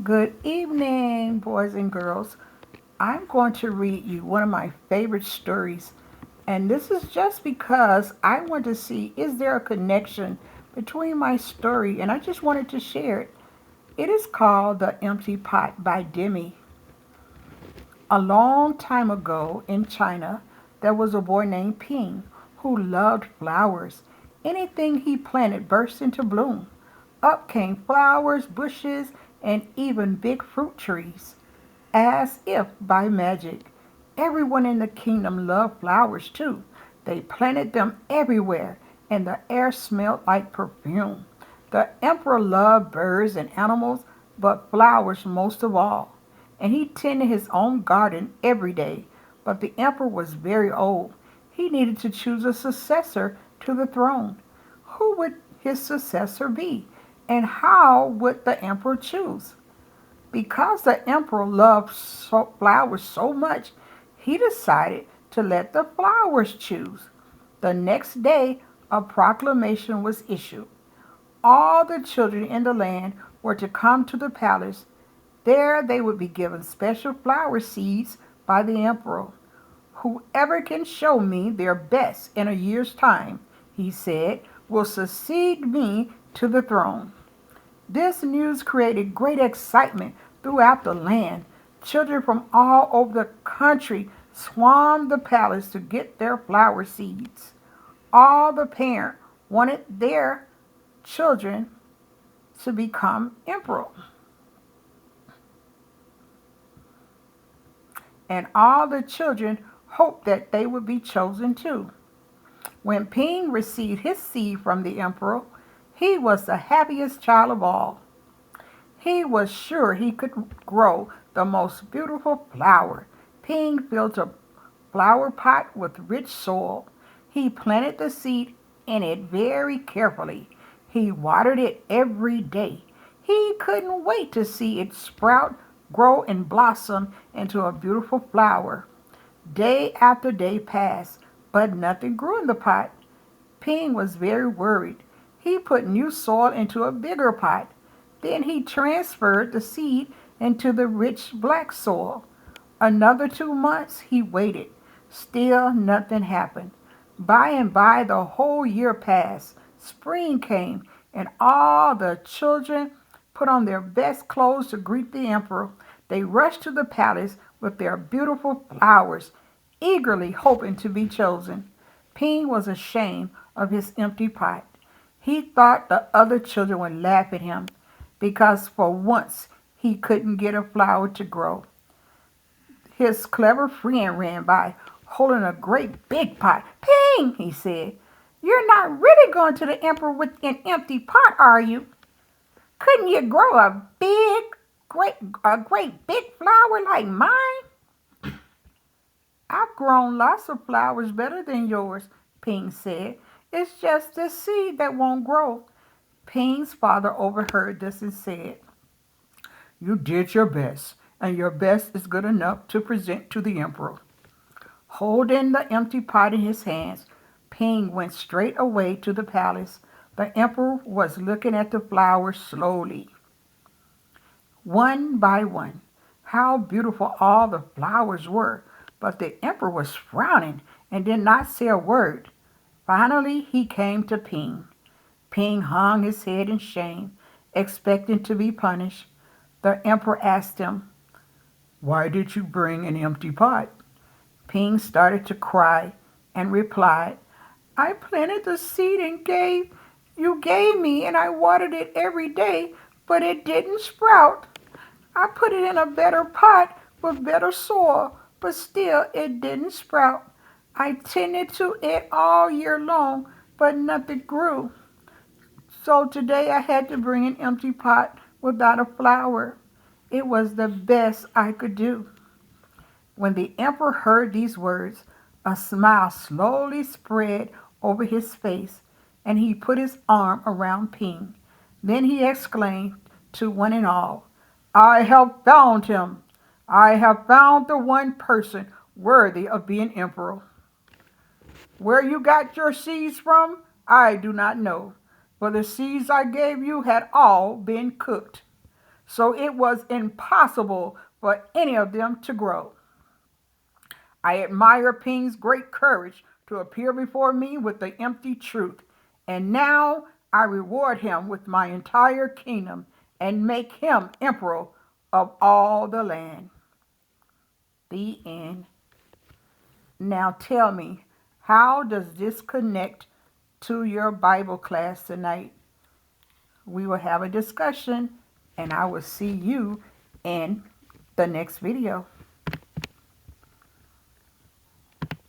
Good evening, boys and girls. I'm going to read you one of my favorite stories, and this is just because I want to see is there a connection between my story, and I just wanted to share it. It is called The Empty Pot by Demi. A long time ago in China, there was a boy named Ping who loved flowers. Anything he planted burst into bloom. Up came flowers, bushes, and even big fruit trees. As if by magic, everyone in the kingdom loved flowers too. They planted them everywhere, and the air smelled like perfume. The emperor loved birds and animals, but flowers most of all. And he tended his own garden every day. But the emperor was very old. He needed to choose a successor to the throne. Who would his successor be? And how would the emperor choose? Because the emperor loved flowers so much, he decided to let the flowers choose. The next day, a proclamation was issued. All the children in the land were to come to the palace. There they would be given special flower seeds by the emperor. Whoever can show me their best in a year's time, he said, will succeed me to the throne. This news created great excitement throughout the land. Children from all over the country swarmed the palace to get their flower seeds. All the parents wanted their children to become emperor, and all the children hoped that they would be chosen too. When Ping received his seed from the emperor, he was the happiest child of all. He was sure he could grow the most beautiful flower. Ping filled a flower pot with rich soil. He planted the seed in it very carefully. He watered it every day. He couldn't wait to see it sprout, grow, and blossom into a beautiful flower. Day after day passed, but nothing grew in the pot. Ping was very worried. He put new soil into a bigger pot. Then he transferred the seed into the rich black soil. Another 2 months he waited. Still nothing happened. By and by the whole year passed. Spring came, and all the children put on their best clothes to greet the emperor. They rushed to the palace with their beautiful flowers, eagerly hoping to be chosen. Ping was ashamed of his empty pot. He thought the other children would laugh at him because for once he couldn't get a flower to grow. His clever friend ran by, holding a great big pot. Ping, he said, you're not really going to the emperor with an empty pot, are you? Couldn't you grow great, a great big flower like mine? I've grown lots of flowers better than yours, Ping said. It's just the seed that won't grow. Ping's father overheard this and said, you did your best, and your best is good enough to present to the emperor. Holding the empty pot in his hands, Ping went straight away to the palace. The emperor was looking at the flowers slowly, one by one. How beautiful all the flowers were, but the emperor was frowning and did not say a word. Finally, he came to Ping. Ping hung his head in shame, expecting to be punished. The emperor asked him, why did you bring an empty pot? Ping started to cry and replied, I planted the seed and you gave me, and I watered it every day, but it didn't sprout. I put it in a better pot with better soil, but still it didn't sprout. I tended to it all year long, but nothing grew. So today I had to bring an empty pot without a flower. It was the best I could do. When the emperor heard these words, a smile slowly spread over his face, and he put his arm around Ping. Then he exclaimed to one and all, I have found him. I have found the one person worthy of being emperor. Where you got your seeds from, I do not know, for the seeds I gave you had all been cooked. so it was impossible for any of them to grow. I admire Ping's great courage to appear before me with the empty truth, and now I reward him with my entire kingdom and make him emperor of all the land. The end. Now tell me, how does this connect to your Bible class tonight? We will have a discussion, and I will see you in the next video.